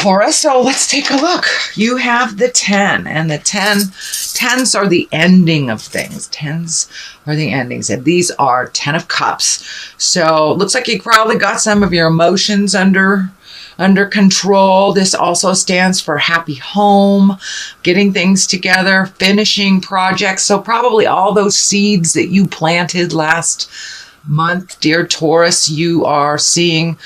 Taurus. So let's take a look. You have the 10, and the 10s are the ending of things. 10s are the endings, and these are 10 of Cups. So it looks like you probably got some of your emotions under control. This also stands for happy home, getting things together, finishing projects. So probably all those seeds that you planted last month, dear Taurus, you are seeing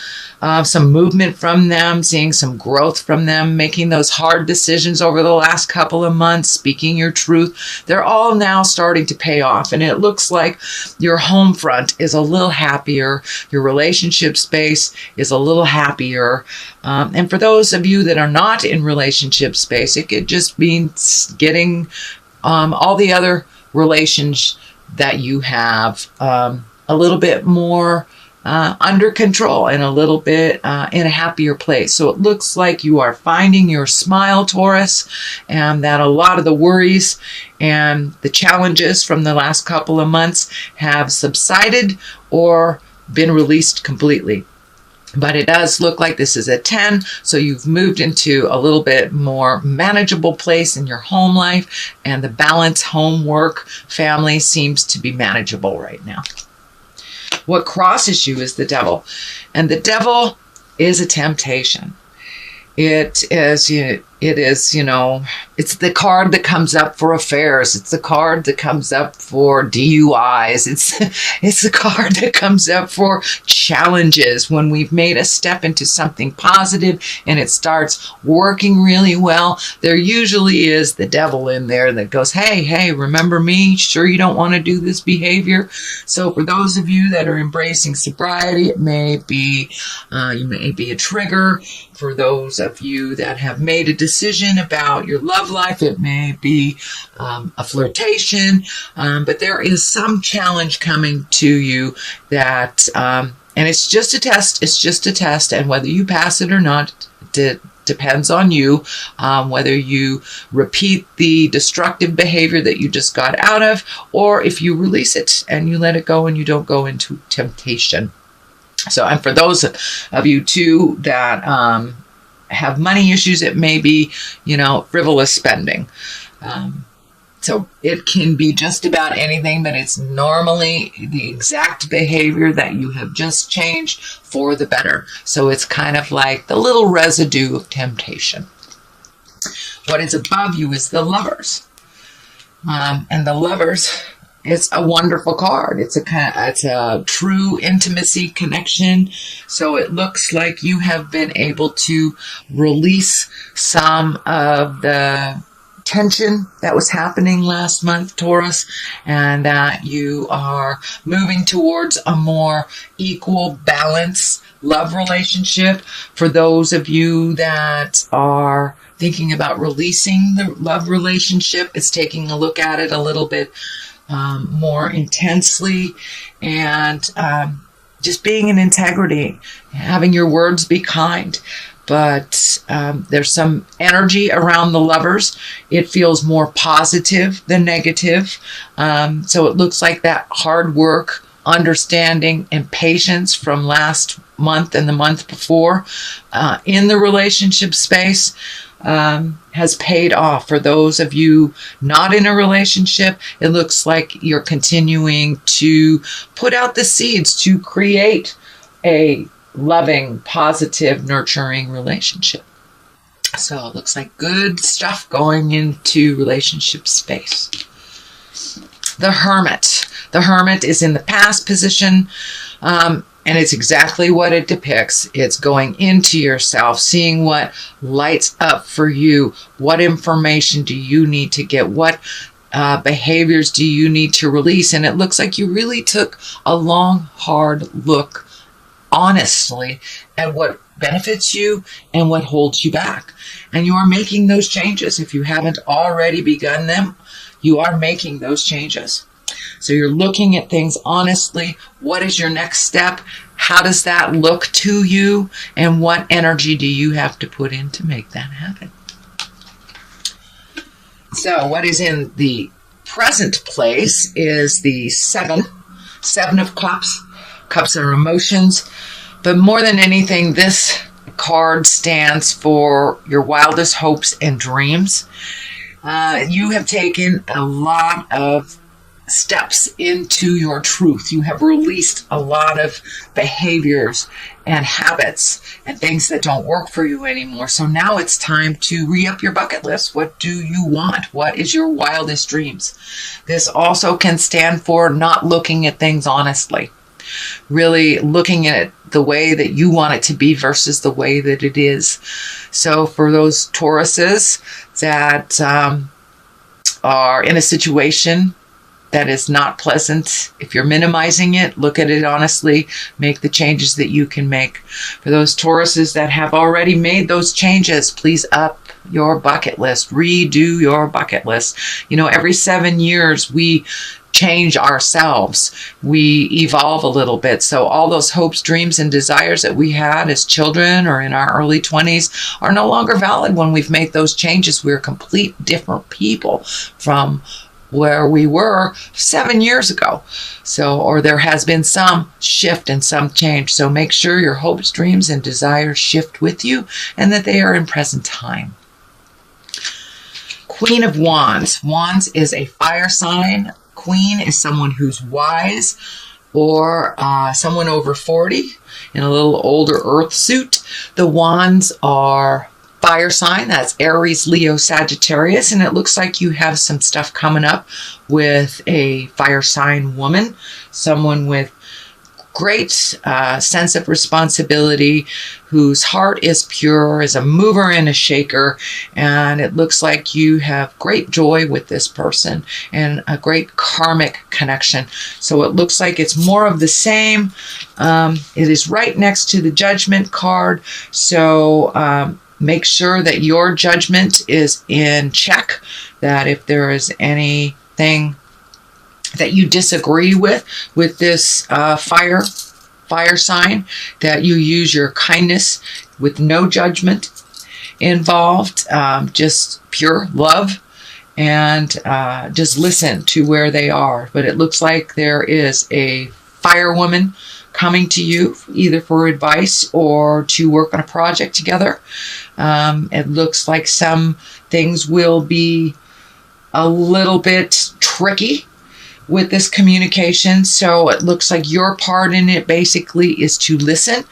some movement from them, seeing some growth from them, making those hard decisions over the last couple of months, speaking your truth. They're all now starting to pay off. And it looks like your home front is a little happier. Your relationship space is a little happier. And for those of you that are not in relationship space, it could just mean getting all the other relations that you have a little bit more under control and a little bit in a happier place. So it looks like you are finding your smile, Taurus, and that a lot of the worries and the challenges from the last couple of months have subsided or been released completely. But it does look like this is a 10, so you've moved into a little bit more manageable place in your home life, and the balance, home, work, family seems to be manageable right now. What crosses you is the devil. And the devil is a temptation. It is, it's the card that comes up for affairs. It's the card that comes up for DUIs. It's the card that comes up for challenges when we've made a step into something positive and it starts working really well. There usually is the devil in there that goes, hey, remember me? Sure you don't want to do this behavior? So for those of you that are embracing sobriety, it may be, you may be a trigger. For those of you that have made a decision about your love life, it may be a flirtation, but there is some challenge coming to you that, and it's just a test. It's just a test, and whether you pass it or not depends on you. Whether you repeat the destructive behavior that you just got out of, or if you release it and you let it go and you don't go into temptation. So, and for those of you too that have money issues, it may be, frivolous spending. So it can be just about anything, but it's normally the exact behavior that you have just changed for the better. So it's kind of like the little residue of temptation. What is above you is the Lovers. And the Lovers, it's a wonderful card. It's a true intimacy connection. So it looks like you have been able to release some of the tension that was happening last month, Taurus, and that you are moving towards a more equal, balanced love relationship. For those of you that are thinking about releasing the love relationship, it's taking a look at it a little bit more intensely, and just being in integrity, having your words be kind. But there's some energy around the Lovers. It feels more positive than negative. So it looks like that hard work, understanding, and patience from last month and the month before in the relationship space has paid off. For those of you not in a relationship, it looks like you're continuing to put out the seeds to create a loving, positive, nurturing relationship. So it looks like good stuff going into relationship space. The Hermit. The Hermit is in the past position. And it's exactly what it depicts. It's going into yourself, seeing what lights up for you. What information do you need to get? What behaviors do you need to release? And it looks like you really took a long, hard look, honestly, at what benefits you and what holds you back. And you are making those changes. If you haven't already begun them, you are making those changes. So you're looking at things honestly. What is your next step? How does that look to you? And what energy do you have to put in to make that happen? So what is in the present place is the 7 of Cups. Cups are emotions. But more than anything, this card stands for your wildest hopes and dreams. You have taken a lot of steps into your truth. You have released a lot of behaviors and habits and things that don't work for you anymore. So now it's time to re-up your bucket list. What do you want? What is your wildest dreams? This also can stand for not looking at things honestly. Really looking at it the way that you want it to be versus the way that it is. So for those Tauruses that are in a situation that is not pleasant, if you're minimizing it, look at it honestly, make the changes that you can make. For those Tauruses that have already made those changes, please up your bucket list, redo your bucket list. You know, every 7 years we change ourselves, we evolve a little bit. So all those hopes, dreams, and desires that we had as children or in our early 20s are no longer valid when we've made those changes. We're complete different people from where we were 7 years ago. So, or there has been some shift and some change. So make sure your hopes, dreams, and desires shift with you and that they are in present time. Queen of Wands. Wands is a fire sign. Queen is someone who's wise or someone over 40 in a little older earth suit. The wands are fire sign. That's Aries, Leo, Sagittarius. And it looks like you have some stuff coming up with a fire sign woman, someone with great sense of responsibility, whose heart is pure, is a mover and a shaker, and it looks like you have great joy with this person and a great karmic connection. So it looks like it's more of the same. It is right next to the Judgment card, so make sure that your judgment is in check, that if there is anything that you disagree with this fire sign, that you use your kindness with no judgment involved, just pure love, and just listen to where they are. But it looks like there is a fire woman coming to you either for advice or to work on a project together. It looks like some things will be a little bit tricky with this communication. So it looks like your part in it basically is to listen.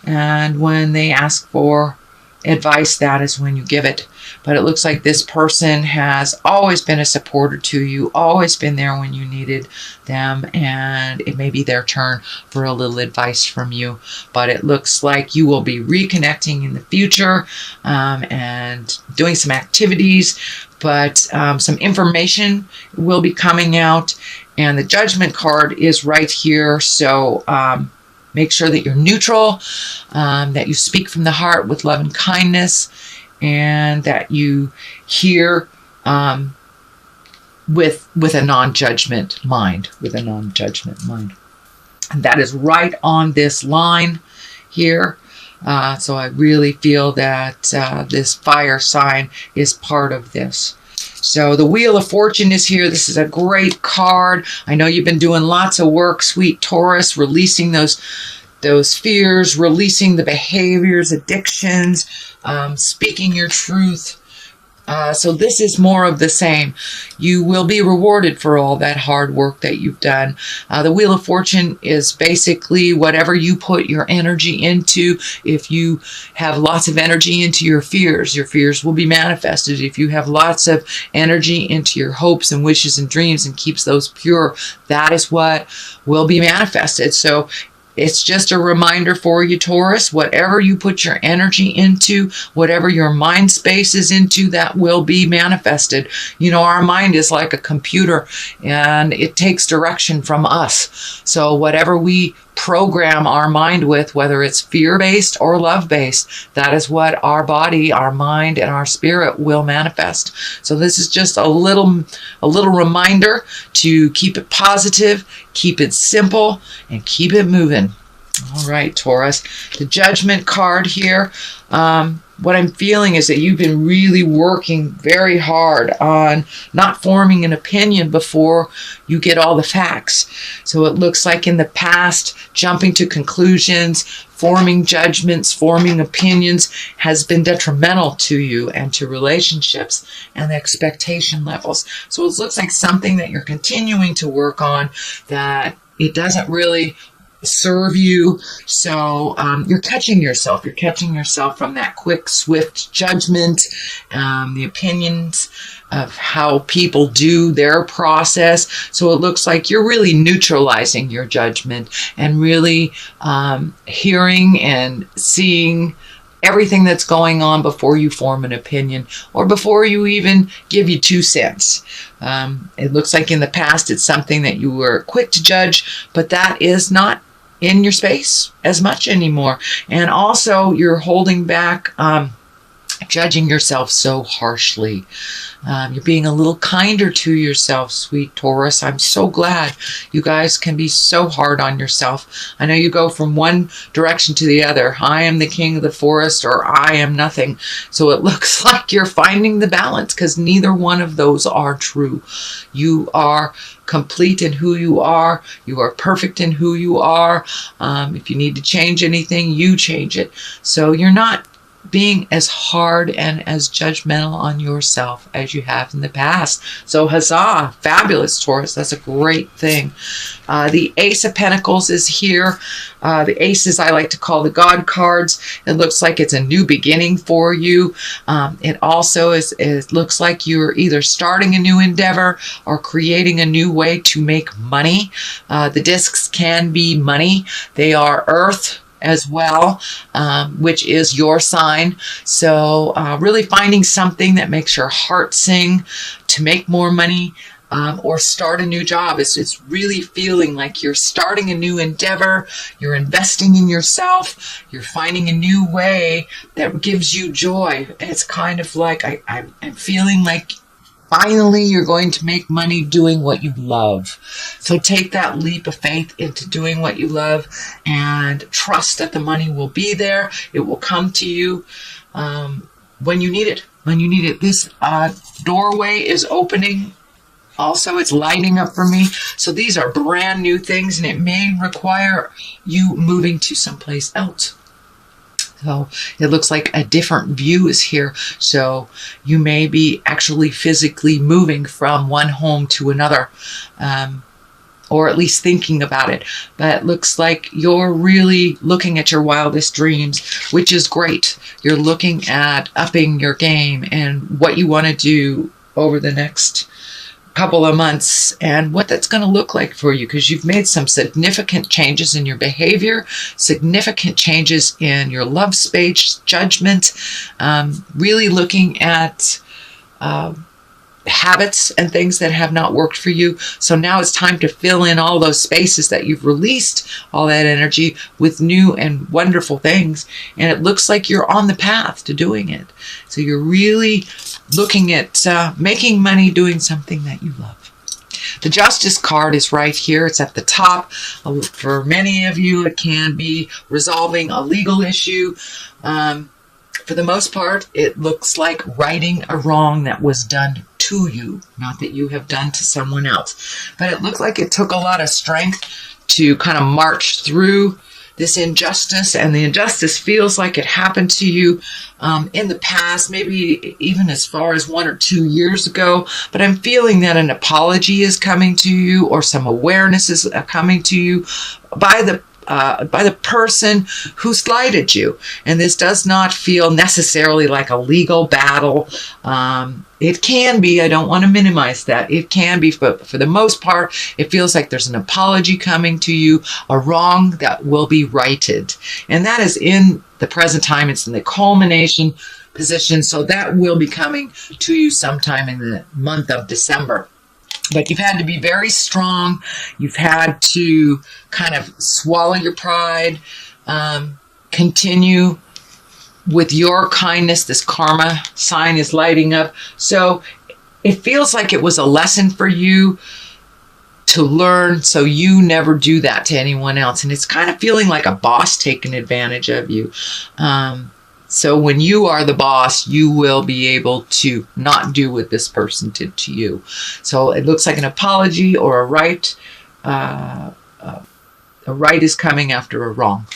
And when they ask for advice, that is when you give it. But it looks like this person has always been a supporter to you, always been there when you needed them, and it may be their turn for a little advice from you. But it looks like you will be reconnecting in the future and doing some activities, but some information will be coming out, and the Judgment card is right here. So make sure that you're neutral, that you speak from the heart with love and kindness, and that you hear with a non-judgment mind, And that is right on this line here. So I really feel that this fire sign is part of this. So the Wheel of Fortune is here. This is a great card. I know you've been doing lots of work, sweet Taurus, releasing those fears, releasing the behaviors, addictions, speaking your truth. So this is more of the same. You will be rewarded for all that hard work that you've done. The Wheel of Fortune is basically whatever you put your energy into. If you have lots of energy into your fears will be manifested. If you have lots of energy into your hopes and wishes and dreams and keeps those pure, that is what will be manifested. So it's just a reminder for you, Taurus, whatever you put your energy into, whatever your mind space is into, that will be manifested. You know, our mind is like a computer and it takes direction from us. So whatever we program our mind with, whether it's fear-based or love-based, that is what our body, our mind, and our spirit will manifest. So this is just a little reminder to keep it positive, keep it simple, and keep it moving. All right, Taurus. The Judgment card here. What I'm feeling is that you've been really working very hard on not forming an opinion before you get all the facts. So it looks like in the past, jumping to conclusions, forming judgments, forming opinions has been detrimental to you and to relationships and expectation levels. So it looks like something that you're continuing to work on, that it doesn't really serve you. So you're catching yourself. You're catching yourself from that quick, swift judgment, the opinions of how people do their process. So it looks like you're really neutralizing your judgment and really hearing and seeing everything that's going on before you form an opinion or before you even give you 2 cents. It looks like in the past it's something that you were quick to judge, but that is not in your space as much anymore. And also you're holding back judging yourself so harshly. You're being a little kinder to yourself, sweet Taurus. I'm so glad you guys can be so hard on yourself. I know you go from one direction to the other. I am the king of the forest, or I am nothing. So it looks like you're finding the balance, because neither one of those are true. You are complete in who you are. You are perfect in who you are. If you need to change anything, you change it. So you're not being as hard and as judgmental on yourself as you have in the past. So huzzah, fabulous, Taurus. That's a great thing. The Ace of Pentacles is here. The aces I like to call the God cards. It looks like it's a new beginning for you. It also it looks like you're either starting a new endeavor or creating a new way to make money. The discs can be money. They are earth as well, which is your sign. So really finding something that makes your heart sing to make more money, or start a new job. It's really feeling like you're starting a new endeavor, you're investing in yourself, you're finding a new way that gives you joy. It's kind of like I'm feeling like finally you're going to make money doing what you love. So take that leap of faith into doing what you love and trust that the money will be there. It will come to you when you need it. When you need it. This doorway is opening. Also, it's lighting up for me. So these are brand new things, and it may require you moving to someplace else. So it looks like a different view is here. So you may be actually physically moving from one home to another, or at least thinking about it. But it looks like you're really looking at your wildest dreams, which is great. You're looking at upping your game and what you want to do over the next couple of months and what that's going to look like for you, because you've made some significant changes in your behavior, significant changes in your love space, judgment, really looking at habits and things that have not worked for you. So now it's time to fill in all those spaces that you've released all that energy with new and wonderful things. And it looks like you're on the path to doing it. So you're really looking at making money doing something that you love. The Justice card is right here. It's at the top. For many of you, it can be resolving a legal issue. For the most part, it looks like righting a wrong that was done to you, not that you have done to someone else. But it looked like it took a lot of strength to kind of march through this injustice, and the injustice feels like it happened to you in the past, maybe even as far as 1 or 2 years ago. But I'm feeling that an apology is coming to you, or some awareness is coming to you by the person who slighted you. And this does not feel necessarily like a legal battle. It can be. I don't want to minimize that. It can be, but for the most part, it feels like there's an apology coming to you, a wrong that will be righted. And that is in the present time. It's in the culmination position. So that will be coming to you sometime in the month of December. But you've had to be very strong. You've had to kind of swallow your pride, continue with your kindness. This karma sign is lighting up. So it feels like it was a lesson for you to learn so you never do that to anyone else. And it's kind of feeling like a boss taking advantage of you. So when you are the boss, you will be able to not do what this person did to you. So it looks like an apology or a right. A right is coming after a wrong.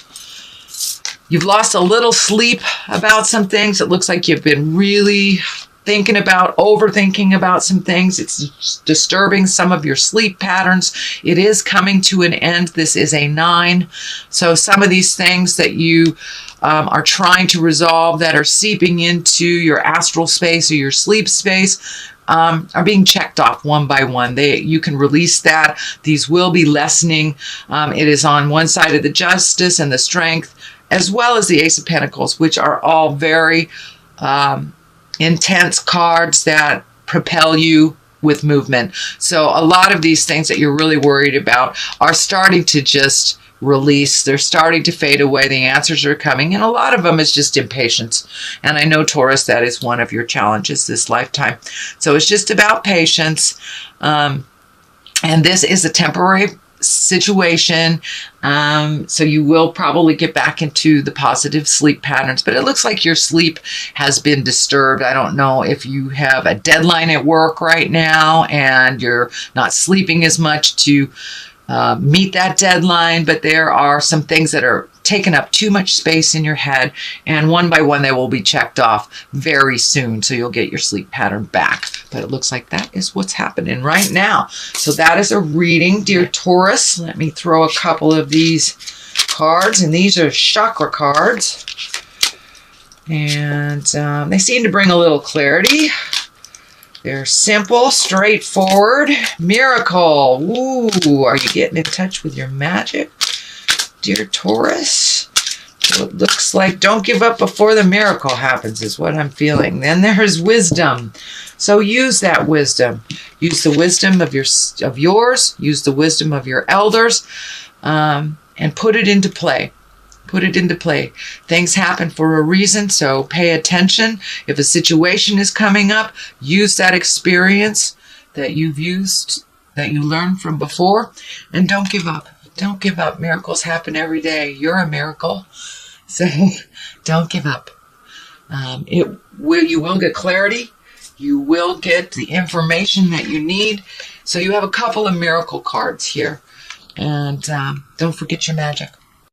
You've lost a little sleep about some things. It looks like you've been really overthinking about some things. It's disturbing some of your sleep patterns. It is coming to an end. This is a 9. So some of these things that you are trying to resolve that are seeping into your astral space or your sleep space are being checked off one by one. You can release that. These will be lessening. It is on one side of the Justice and the Strength, as well as the Ace of Pentacles, which are all very intense cards that propel you with movement. So a lot of these things that you're really worried about are starting to just release. They're starting to fade away. The answers are coming, and a lot of them is just impatience. And I know, Taurus, that is one of your challenges this lifetime. So it's just about patience. And this is a temporary situation. So you will probably get back into the positive sleep patterns, but it looks like your sleep has been disturbed. I don't know if you have a deadline at work right now and you're not sleeping as much to meet that deadline, but there are some things that are taking up too much space in your head, and one by one they will be checked off very soon, so you'll get your sleep pattern back. But it looks like that is what's happening right now. So that is a reading, dear Taurus. Let me throw a couple of these cards, and these are chakra cards, and they seem to bring a little clarity. They're simple, straightforward. Miracle. Ooh, are you getting in touch with your magic, dear Taurus? So it looks like don't give up before the miracle happens is what I'm feeling. Then there's wisdom. So use that wisdom. Use the wisdom of yours. Use the wisdom of your elders, and put it into play. Put it into play. Things happen for a reason, so pay attention. If a situation is coming up, use that experience that you've used, that you learned from before, and don't give up. Don't give up. Miracles happen every day. You're a miracle, so don't give up. You will get clarity. You will get the information that you need. So you have a couple of miracle cards here, and don't forget your magic.